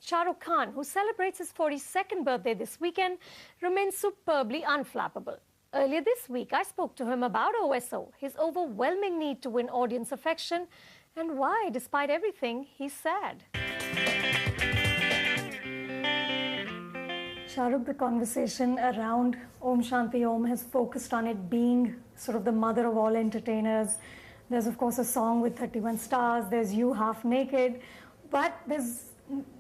Shah Rukh Khan, who celebrates his 42nd birthday this weekend, remains superbly unflappable. Earlier this week, I spoke to him about OSO, his overwhelming need to win audience affection, and why, despite everything, he's sad. Shah Rukh, the conversation around Om Shanti Om has focused on it being sort of the mother of all entertainers. There's, of course, a song with 31 stars. There's you half naked. But there's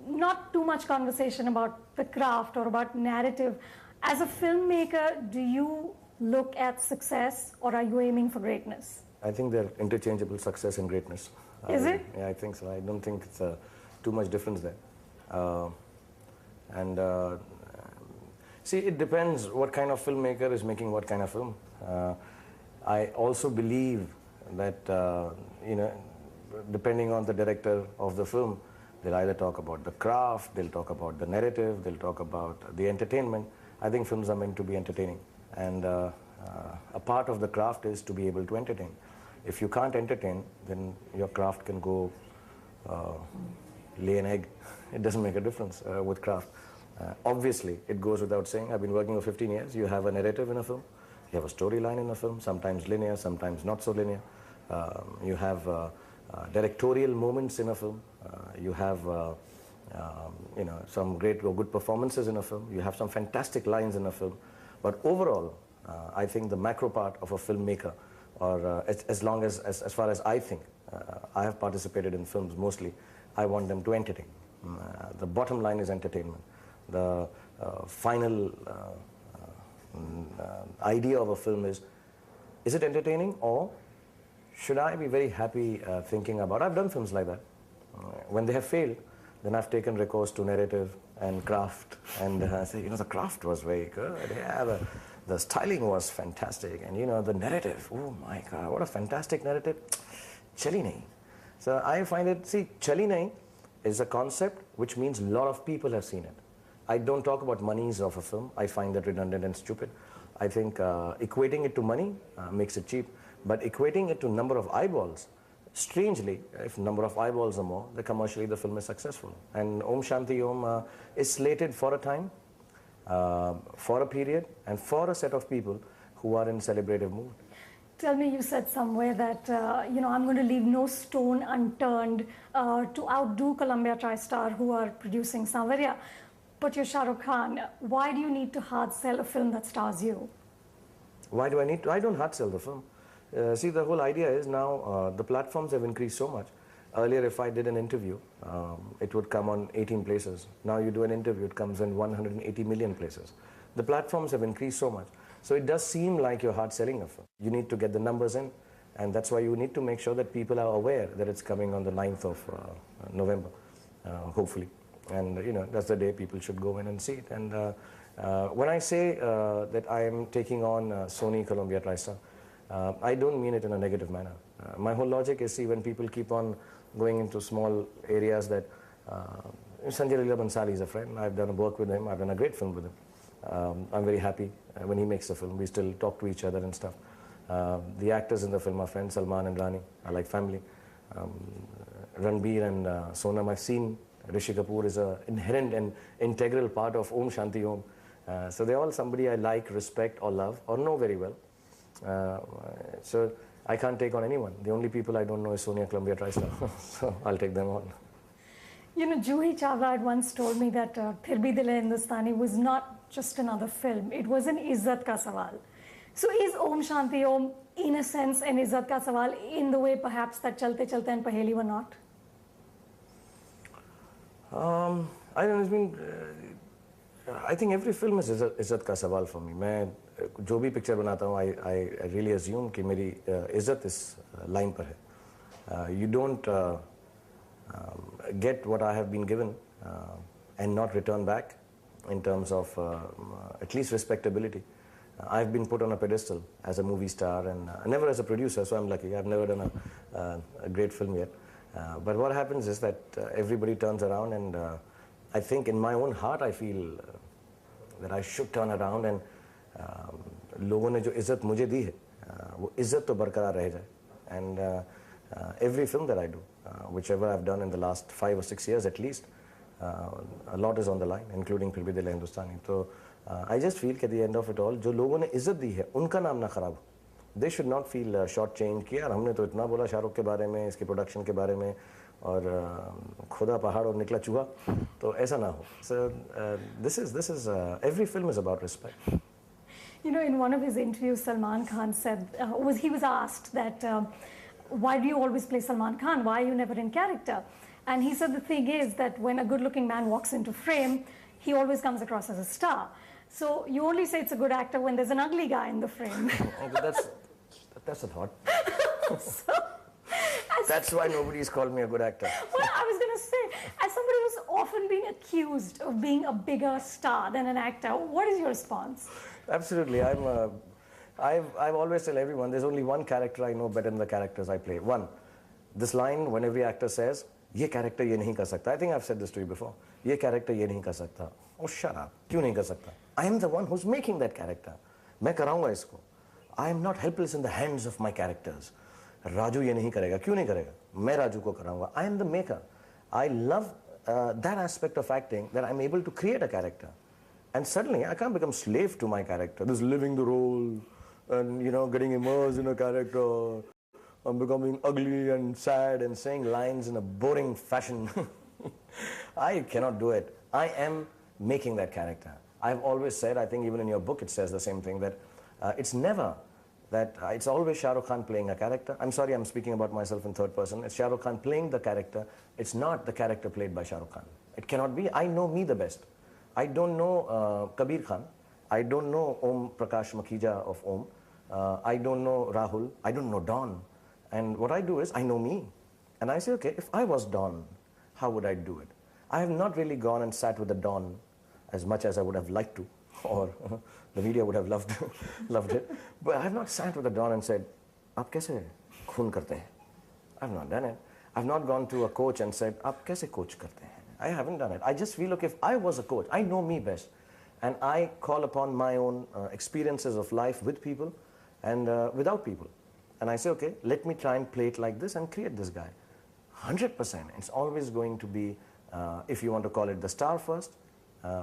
not too much conversation about the craft or about narrative. As a filmmaker, do you look at success or are you aiming for greatness? I think they're interchangeable, success and greatness. Is it? Yeah, I think so. I don't think it's too much difference there. See, it depends what kind of filmmaker is making what kind of film. I also believe that, depending on the director of the film, they'll either talk about the craft, they'll talk about the narrative, they'll talk about the entertainment. I think films are meant to be entertaining. And a part of the craft is to be able to entertain. If you can't entertain, then your craft can go lay an egg. It doesn't make a difference with craft. Obviously, it goes without saying, I've been working for 15 years. You have a narrative in a film. You have a storyline in a film, sometimes linear, sometimes not so linear. You have directorial moments in a film. You have some great or good performances in a film. You have some fantastic lines in a film. But overall, I think the macro part of a filmmaker, or as far as I think, I have participated in films mostly, I want them to entertain. The bottom line is entertainment. The final idea of a film is it entertaining, or should I be very happy thinking about, I've done films like that. When they have failed, then I've taken recourse to narrative and craft, and I say, the craft was very good, yeah, the styling was fantastic, and the narrative, oh my God, what a fantastic narrative, chali nahi. So I find it, chali nahi is a concept which means a lot of people have seen it. I don't talk about monies of a film. I find that redundant and stupid. I think equating it to money makes it cheap, but equating it to number of eyeballs, strangely, if number of eyeballs are more, then commercially the film is successful. And Om Shanti Om is slated for a time, for a period, and for a set of people who are in celebrative mood. Tell me, you said somewhere that, I'm going to leave no stone unturned to outdo Columbia TriStar, who are producing Sanvaria. But you're Shah Rukh Khan. Why do you need to hard sell a film that stars you? Why do I need to? I don't hard sell the film. See, the whole idea is now the platforms have increased so much. Earlier, if I did an interview, it would come on 18 places. Now you do an interview, it comes in 180 million places. The platforms have increased so much. So it does seem like you're hard selling a film. You need to get the numbers in, and that's why you need to make sure that people are aware that it's coming on the 9th of November, hopefully. And that's the day people should go in and see it. And when I say that I am taking on Sony Columbia TriStar, I don't mean it in a negative manner. My whole logic is, when people keep on going into small areas that Sanjay Leela Bhansali is a friend. I've done a work with him. I've done a great film with him. I'm very happy when he makes a film. We still talk to each other and stuff. The actors in the film are friends, Salman and Rani are like family. Ranbir and Sonam, I've seen. Rishi Kapoor is an inherent and integral part of Om Shanti Om. So they're all somebody I like, respect or love or know very well. So I can't take on anyone. The only people I don't know is Sonia Columbia TriStar. So I'll take them on. Juhi Chawla had once told me that Phir Bhi Dil Hai Hindustani was not just another film. It was an Izzat Ka Sawal. So is Om Shanti Om, in a sense, an Izzat Ka Sawal in the way perhaps that Chalte Chalte and Paheli were not? I don't know, I think every film is Izzat Ka Sawal for me. मैं जो भी picture बनाता हूँ, I really assume कि मेरी इज्जत इस line पर है. You don't get what I have been given and not return back in terms of at least respectability. I've been put on a pedestal as a movie star and never as a producer, so I'm lucky. I've never done a great film yet. But what happens is that everybody turns around, and I think in my own heart I feel that I should turn around and लोगों ने जो इज्जत मुझे दी है वो इज्जत तो बरकरार रह जाए. And every film that I do, whichever I've done in the last 5 or 6 years at least, A lot is on the line, including फिर भी दिल है हिंदुस्तानी. So I just feel at the end of it all, जो लोगों ने इज्जत दी है, उनका नाम ना खराब. They should not feel short-changed कि यार हमने तो इतना बोला शाहरुख के बारे में, इसके प्रोडक्शन के बारे में, और खुदा पहाड़ और निकला चूहा, तो ऐसा ना हो. So this is every film is about respect. You know, in one of his interviews, Salman Khan said, he was asked that, why do you always play Salman Khan? Why are you never in character? And he said the thing is that when a good-looking man walks into frame, he always comes across as a star. So you only say it's a good actor when there's an ugly guy in the frame. That's a thought. That's why nobody's called me a good actor. Well, I was going to say, as somebody who's often being accused of being a bigger star than an actor, what is your response? Absolutely. I've always tell everyone, there's only one character I know better than the characters I play. One, this line when every actor says, ये character ये नहीं कर सकता. I think I've said this to you before. ये character ये नहीं कर सकता. Oh, shut up. क्यों नहीं कर सकता? I am the one who's making that character. मैं कराऊंगा इसको. I am not helpless in the hands of my characters. Raju ये नहीं करेगा. क्यों नहीं करेगा? मैं राजू को कराऊंगा. I am the maker. I love that aspect of acting, that I'm able to create a character. And suddenly I can't become slave to my character. This living the role and, you know, getting immersed in a character. I'm becoming ugly and sad and saying lines in a boring fashion. I cannot do it. I am making that character. I've always said, I think even in your book it says the same thing, that it's never that it's always Shah Rukh Khan playing a character. I'm sorry, I'm speaking about myself in third person. It's Shah Rukh Khan playing the character. It's not the character played by Shah Rukh Khan. It cannot be. I know me the best. I don't know Kabir Khan. I don't know Om Prakash Makhija of Om. I don't know Rahul. I don't know Don. And what I do is, I know me. And I say, okay, if I was Don, how would I do it? I have not really gone and sat with the Don as much as I would have liked to, or the media would have loved it. But I have not sat with the Don and said, "Aap kaise khoon karte hain?" I have not done it. I have not gone to a coach and said, "Aap kaise coach karte hain?" I haven't done it. I just feel, okay, if I was a coach, I know me best. And I call upon my own experiences of life with people and without people. And I say, okay, let me try and play it like this and create this guy. 100%. It's always going to be, if you want to call it the star first,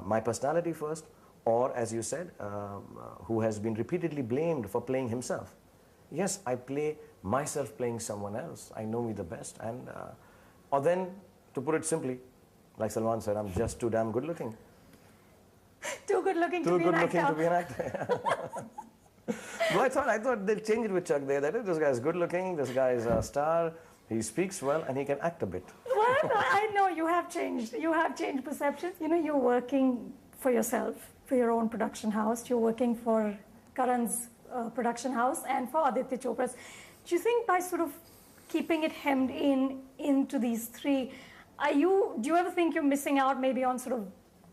my personality first, or as you said, who has been repeatedly blamed for playing himself. Yes, I play myself playing someone else. I know me the best. And, or then, to put it simply, like Salman said, I'm just too damn good looking. Too good looking to be an actor. Too good looking to be an actor. But I thought they'll change it with Chuck there. That this guy is good looking, this guy is a star, he speaks well, and he can act a bit. Well, I know you have changed. You have changed perceptions. You know, you're working for yourself, for your own production house. You're working for Karan's production house and for Aditya Chopra's. Do you think by sort of keeping it hemmed into these three, do you ever think you're missing out maybe on sort of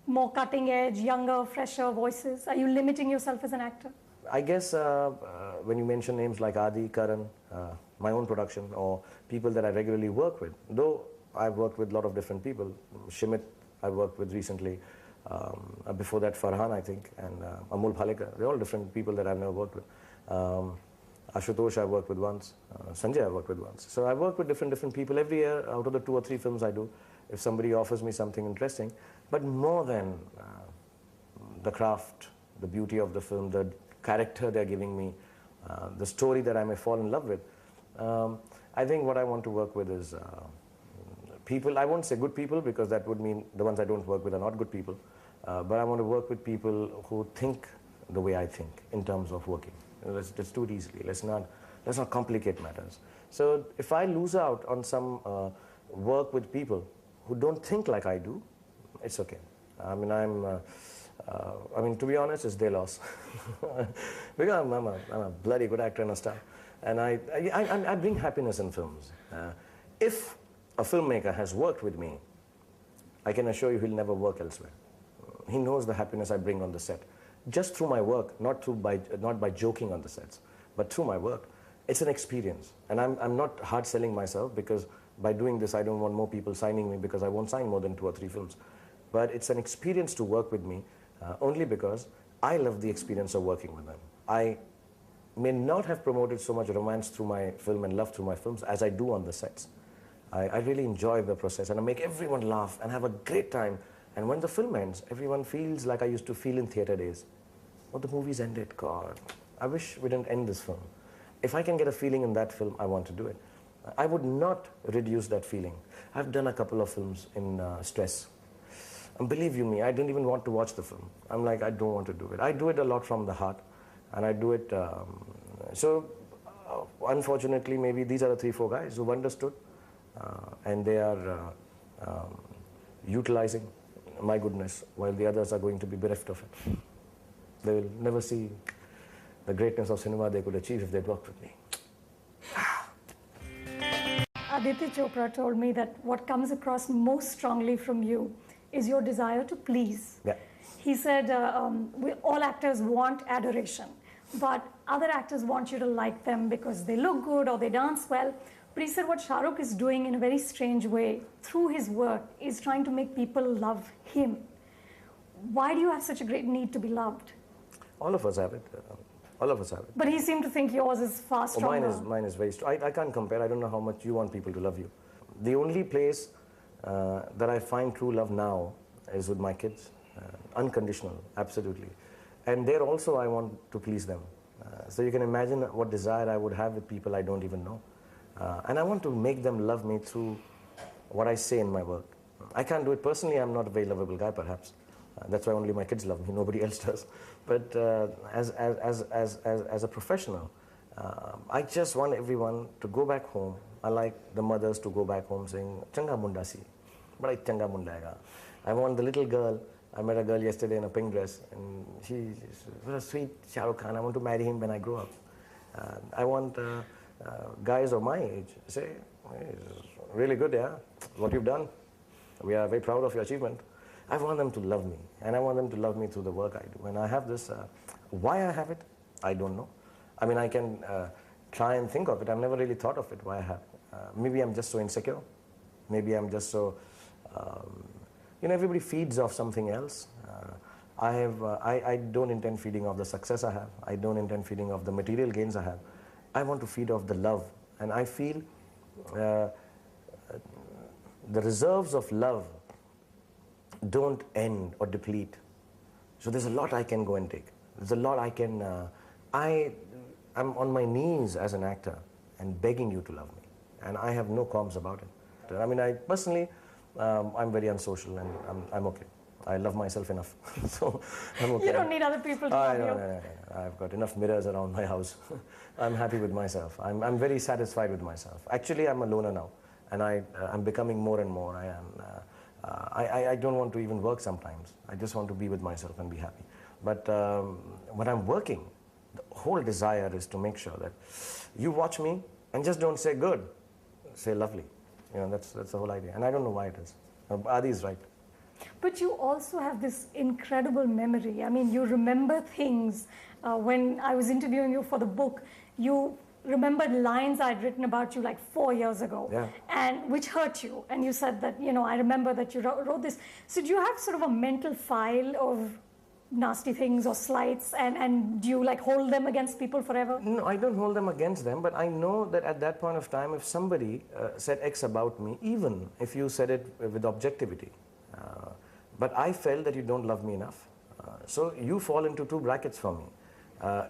more cutting edge, younger, fresher voices? Are you limiting yourself as an actor? I guess when you mention names like Adi, Karan, my own production, or people that I regularly work with, though I've worked with a lot of different people. Shimit I've worked with recently, before that Farhan I think, and Amol Phalekar, they're all different people that I've never worked with. Ashutosh I worked with once, Sanjay I worked with once. So I work with different people every year out of the 2 or 3 films I do, if somebody offers me something interesting. But more than the craft, the beauty of the film, the character they're giving me, the story that I may fall in love with, I think what I want to work with is people. I won't say good people because that would mean the ones I don't work with are not good people, but I want to work with people who think the way I think in terms of working. Let's do it easily. Let's not complicate matters. So if I lose out on some work with people who don't think like I do, it's okay. I mean, to be honest, it's their loss. Because I'm a bloody good actor and a star. And I bring happiness in films. If a filmmaker has worked with me, I can assure you he'll never work elsewhere. He knows the happiness I bring on the set. Just through my work, not by joking on the sets, but through my work. It's an experience. And I'm not hard selling myself, because by doing this I don't want more people signing me, because I won't sign more than 2 or 3 films. But it's an experience to work with me, only because I love the experience of working with them. I may not have promoted so much romance through my film and love through my films as I do on the sets. I really enjoy the process, and I make everyone laugh and have a great time. And when the film ends, everyone feels like I used to feel in theatre days. Oh, the movie's ended, God. I wish we didn't end this film. If I can get a feeling in that film, I want to do it. I would not reduce that feeling. I've done a couple of films in stress. And believe you me, I didn't even want to watch the film. I'm like, I don't want to do it. I do it a lot from the heart, and I do it. Unfortunately, maybe these are the 3-4 guys who've understood, and they are utilizing my goodness, while the others are going to be bereft of it. They will never see the greatness of cinema they could achieve if they'd worked with me. Aditya Chopra told me that what comes across most strongly from you is your desire to please. Yeah. He said all actors want adoration, but other actors want you to like them because they look good or they dance well. But he said what Shah Rukh is doing in a very strange way through his work is trying to make people love him. Why do you have such a great need to be loved? All of us have it. All of us have it. But he seemed to think yours is far stronger. Mine is very strong. I can't compare. I don't know how much you want people to love you. The only place that I find true love now is with my kids. Unconditional, absolutely. And there also I want to please them. So you can imagine what desire I would have with people I don't even know. And I want to make them love me through what I say in my work. I can't do it personally. I'm not a very lovable guy, perhaps. That's why only my kids love me. Nobody else does. But as a professional, I just want everyone to go back home. I like the mothers to go back home saying, "Changa munda si, bada changa munda hai." I want the little girl. I met a girl yesterday in a pink dress, and she's a sweet Shah Rukh Khan. I want to marry him when I grow up. I want guys of my age say, "It's really good, yeah, what you've done. We are very proud of your achievement." I want them to love me, and I want them to love me through the work I do. And I have this, why I have it, I don't know. I mean, I can try and think of it. I've never really thought of it, why I have it. Maybe I'm just so insecure. Maybe I'm just so, everybody feeds off something else. I don't intend feeding off the success I have. I don't intend feeding off the material gains I have. I want to feed off the love. And I feel the reserves of love don't end or deplete. So there's a lot I can go and take. There's a lot I can, I'm on my knees as an actor and begging you to love me. And I have no qualms about it. I mean, I personally, I'm very unsocial, and I'm okay. I love myself enough. So I'm okay. You don't need other people to love you. No. I've got enough mirrors around my house. I'm happy with myself. I'm very satisfied with myself. Actually, I'm a loner now, and I'm becoming more and more. I don't want to even work sometimes. I just want to be with myself and be happy. But when I'm working, the whole desire is to make sure that you watch me and just don't say good, say lovely. That's the whole idea. And I don't know why it is. Adi is right. But you also have this incredible memory. I mean, you remember things. When I was interviewing you for the book, you remembered lines I'd written about you like 4 years ago, yeah. And which hurt you. And you said that, I remember that you wrote this. So do you have sort of a mental file of nasty things or slights, and do you like hold them against people forever? No, I don't hold them against them, but I know that at that point of time, if somebody said X about me, even if you said it with objectivity, but I felt that you don't love me enough. So you fall into 2 brackets for me.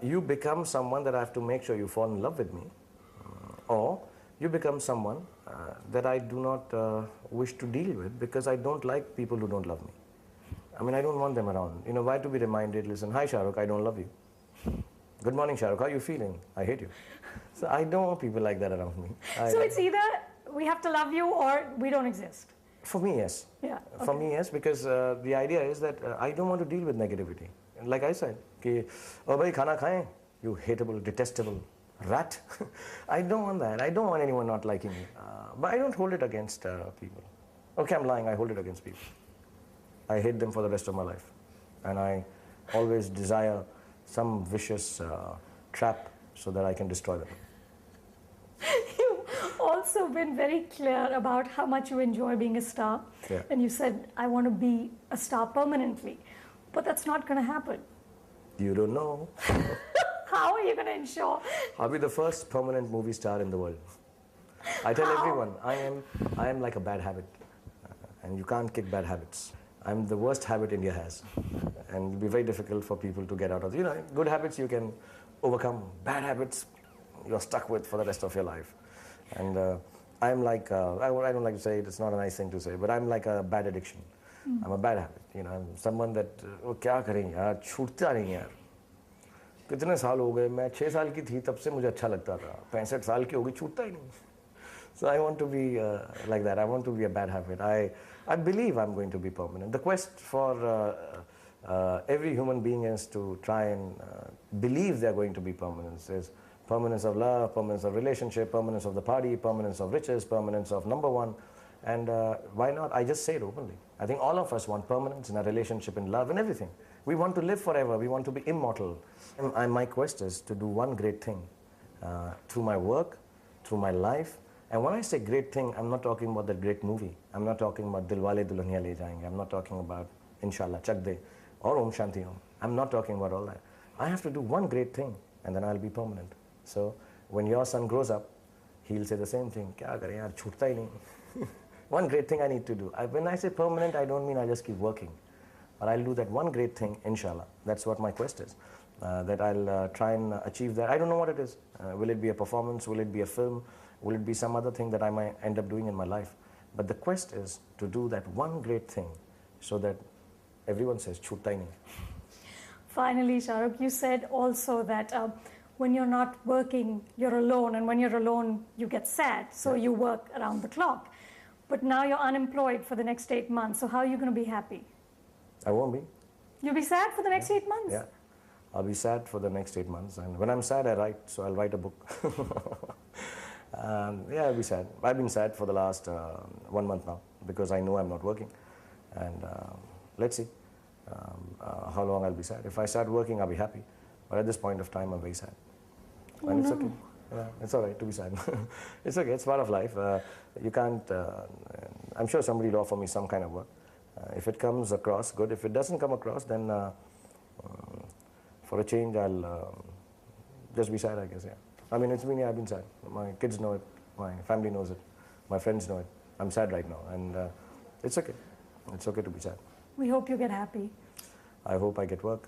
You become someone that I have to make sure you fall in love with me, or you become someone that I do not wish to deal with, because I don't like people who don't love me. I mean, I don't want them around. Why to be reminded, listen, hi Shahrukh, I don't love you. Good morning Shahrukh, how are you feeling? I hate you. So I don't want people like that around me. So it's either we have to love you or we don't exist. For me, yes. Yeah. Okay. For me, yes, because the idea is that I don't want to deal with negativity. Like I said, oh bhai, khana khaye, you hateable, detestable rat. I don't want that. I don't want anyone not liking me. But I don't hold it against people. Okay, I'm lying. I hold it against people. I hate them for the rest of my life. And I always desire some vicious trap so that I can destroy them. You've also been very clear about how much you enjoy being a star. Yeah. And you said, I want to be a star permanently. But that's not going to happen. You don't know. How are you going to ensure? I'll be the first permanent movie star in the world. I tell everyone, I am like a bad habit, and you can't kick bad habits. I'm the worst habit India has, and it'll be very difficult for people to get out of. Good habits you can overcome. Bad habits, you're stuck with for the rest of your life. And I'm like, I don't like to say it, it's not a nice thing to say, but I'm like a bad addiction. I'm a bad habit. I'm someone that, क्या करें यार, छूटता नहीं यार. कितने साल हो गए, मैं 6 साल की थी तब से मुझे अच्छा लगता था. 65 साल की हो गई, छूटता ही नहीं. So I want to be like that. I want to be a bad habit. I believe I'm going to be permanent. The quest for every human being is to try and believe they're going to be permanent. There's permanence of love, permanence of relationship, permanence of the party, permanence of riches, permanence of number one. And why not? I just say it openly. I think all of us want permanence in our relationship, in love, in everything. We want to live forever. We want to be immortal. And my quest is to do one great thing through my work, through my life. And when I say great thing, I'm not talking about that great movie. I'm not talking about Dilwale Dulhaniya Le Jayenge. I'm not talking about Inshallah, Chak De, or Om Shanti Om. I'm not talking about all that. I have to do one great thing, and then I'll be permanent. So when your son grows up, he'll say the same thing. Kya kare yaar, chhutta hi nahi. One great thing I need to do. When I say permanent, I don't mean I just keep working. But I'll do that one great thing, inshallah. That's what my quest is. That I'll try and achieve that. I don't know what it is. Will it be a performance? Will it be a film? Will it be some other thing that I might end up doing in my life? But the quest is to do that one great thing so that everyone says, chhutta hi nahi. Finally, Shah Rukh, you said also that when you're not working, you're alone. And when you're alone, you get sad. So you work around the clock. But now you're unemployed for the next 8 months. So how are you going to be happy? I won't be. You'll be sad for the next 8 months? Yeah. I'll be sad for the next 8 months. And when I'm sad, I write. So I'll write a book. Yeah, I'll be sad. I've been sad for the last 1 month now because I know I'm not working. And let's see how long I'll be sad. If I start working, I'll be happy. But at this point of time, I'm very sad. And it's okay. Yeah, it's all right to be sad. It's okay. It's part of life. You can't. I'm sure somebody will offer me some kind of work. If it comes across, good. If it doesn't come across, then for a change, I'll just be sad, I guess. Yeah. I mean, it's been. Yeah, I've been sad. My kids know it. My family knows it. My friends know it. I'm sad right now, and it's okay. It's okay to be sad. We hope you get happy. I hope I get work.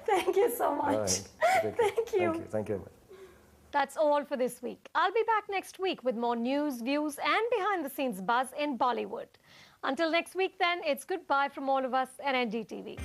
Thank you so much. All right. Thank you. Thank you. Thank you very much. That's all for this week. I'll be back next week with more news, views and behind-the-scenes buzz in Bollywood. Until next week then, it's goodbye from all of us at NDTV.